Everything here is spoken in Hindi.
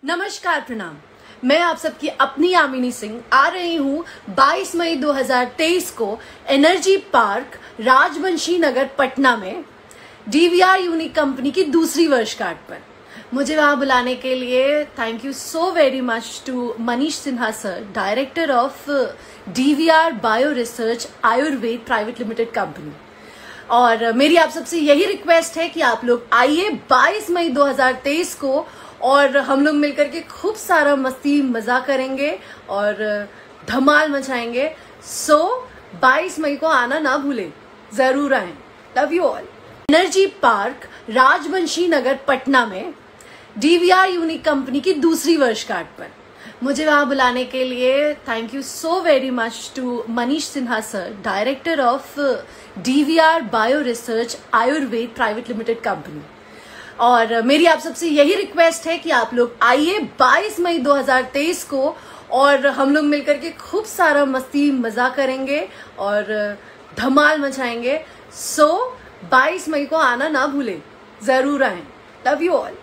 नमस्कार, प्रणाम। मैं आप सबकी अपनी यामिनी सिंह आ रही हूँ 22 मई 2023 को एनर्जी पार्क राजवंशी नगर पटना में डीवीआर यूनिक कंपनी की दूसरी वर्षगांठ पर। मुझे वहां बुलाने के लिए thank you so very much to Manish Sinha sir, director of DVR bio research Ayurveda private limited company. और मेरी आप सबसे यही रिक्वेस्ट है कि आप लोग आइए 22 मई 2023 को और हम लोग मिलकर के खूब सारा मस्ती मजा करेंगे और धमाल मचाएंगे। सो 22 मई को आना ना भूलें, जरूर आएं। Love you all. Energy park Rajvanshi Nagar Patna में डीवीआर यूनिक कंपनी की दूसरी वर्षगांठ पर। मुझे वहां बुलाने के लिए thank you so very much to Manish Sinha sir, director of DVR bio research Ayurveda private limited company. और मेरी आप सबसे यही रिक्वेस्ट है कि आप लोग आइए 22 मई 2023 को और हम लोग मिलकर के खूब सारा मस्ती मजा करेंगे और धमाल मचाएंगे। सो 22 मई को आना ना भूलें, जरूर आएं। Love you all.